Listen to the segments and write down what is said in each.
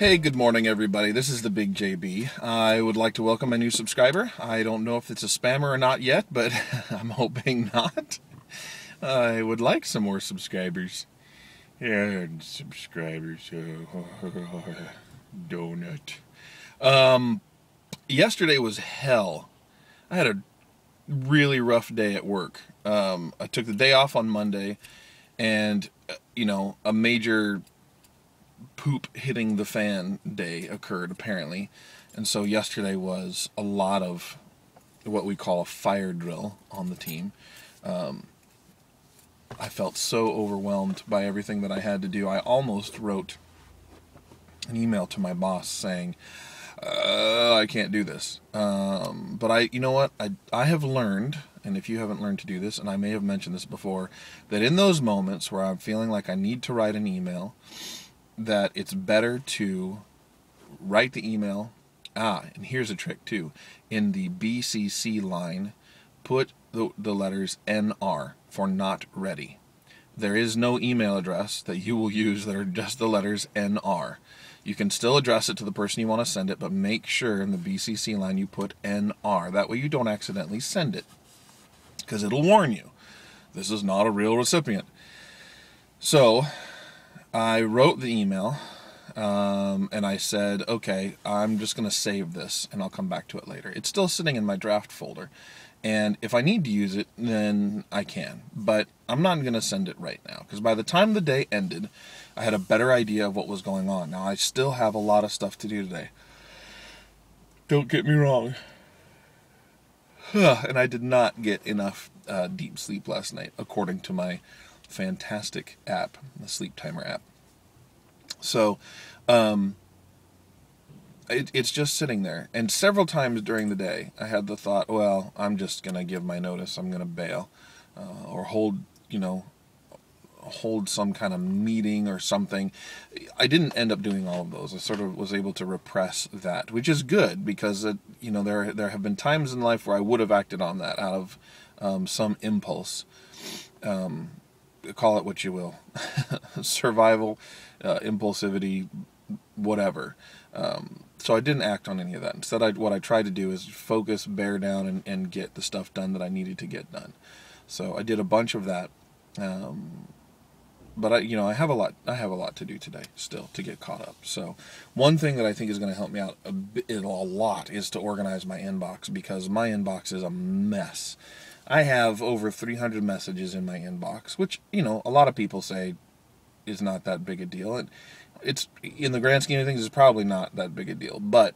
Hey, good morning, everybody. This is TheBigJB. I would like to welcome a new subscriber. I don't know if it's a spammer or not yet, but I'm hoping not. I would like some more subscribers. Yeah, subscribers. Donut. Yesterday was hell. I had a really rough day at work. I took the day off on Monday, and, a major poop hitting the fan day occurred, apparently. And so yesterday was a lot of what we call a fire drill on the team. I felt so overwhelmed by everything that I had to do. I almost wrote an email to my boss saying, I can't do this. But you know what? I have learned, and if you haven't learned to do this, and I may have mentioned this before, that in those moments where I'm feeling like I need to write an email, that it's better to write the email. And here's a trick too. In the BCC line, put the letters NR for not ready. There is no email address that you will use that are just the letters NR. You can still address it to the person you want to send it, but make sure in the BCC line you put NR. That way you don't accidentally send it, because it'll warn you. This is not a real recipient. So I wrote the email, and I said, okay, I'm just going to save this, and I'll come back to it later. It's still sitting in my draft folder, and if I need to use it, then I can. But I'm not going to send it right now, because by the time the day ended, I had a better idea of what was going on. Now, I still have a lot of stuff to do today. Don't get me wrong. And I did not get enough deep sleep last night, according to my fantastic app, the sleep timer app. So it's just sitting there, and several times during the day I had the thought, well, I'm just gonna give my notice, I'm gonna bail, or hold some kind of meeting or something. I didn't end up doing all of those. I sort of was able to repress that, which is good, because there have been times in life where I would have acted on that out of some impulse. Call it what you will. Survival, impulsivity, whatever. So I didn't act on any of that. Instead, what I tried to do is focus, bear down, and get the stuff done that I needed to get done. So I did a bunch of that. But I have a lot to do today still to get caught up. So one thing that I think is going to help me out a lot is to organize my inbox, because my inbox is a mess. I have over 300 messages in my inbox, which, a lot of people say is not that big a deal. And it's, in the grand scheme of things, it's probably not that big a deal. But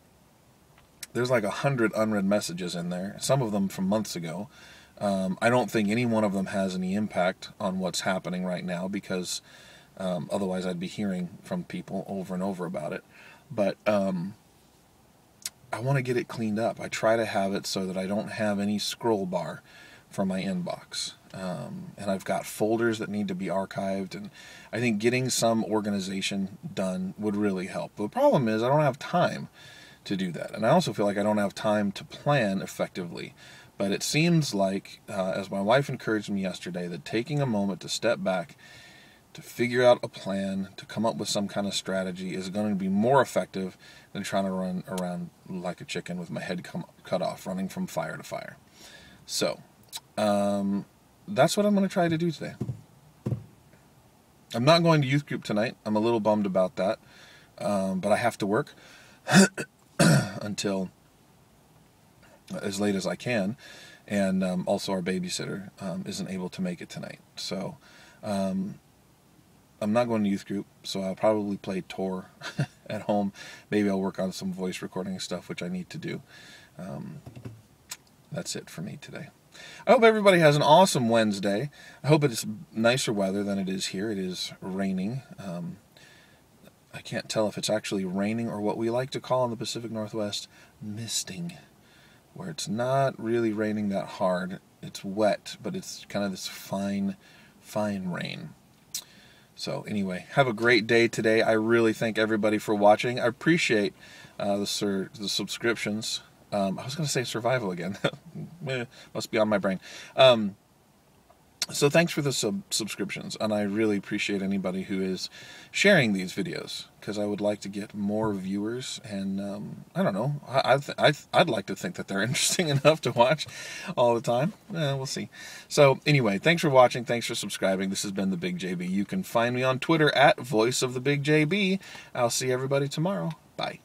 there's like 100 unread messages in there, some of them from months ago. I don't think any one of them has any impact on what's happening right now, because otherwise I'd be hearing from people over and over about it. But I want to get it cleaned up. I try to have it so that I don't have any scroll bar from my inbox, and I've got folders that need to be archived, and I think getting some organization done would really help. The problem is I don't have time to do that, and I also feel like I don't have time to plan effectively. But it seems like, as my wife encouraged me yesterday, that taking a moment to step back, to figure out a plan, to come up with some kind of strategy is going to be more effective than trying to run around like a chicken with my head cut off, running from fire to fire. So that's what I'm going to try to do today. I'm not going to youth group tonight. I'm a little bummed about that, but I have to work until as late as I can, and also our babysitter isn't able to make it tonight. So I'm not going to youth group, so I'll probably play Tor at home. Maybe I'll work on some voice recording stuff, which I need to do. That's it for me today. I hope everybody has an awesome Wednesday. I hope it's nicer weather than it is here. It is raining. I can't tell if it's actually raining or what we like to call in the Pacific Northwest misting, where it's not really raining that hard. It's wet, but it's kind of this fine rain. So anyway, have a great day today. I really thank everybody for watching. I appreciate the subscriptions. I was going to say survival again. Must be on my brain. So thanks for the subscriptions, and I really appreciate anybody who is sharing these videos, because I would like to get more viewers, and I don't know, I'd like to think that they're interesting enough to watch all the time. We'll see. So anyway, thanks for watching, thanks for subscribing. This has been The Big JB. You can find me on Twitter at VoiceOfTheBigJB. I'll see everybody tomorrow. Bye.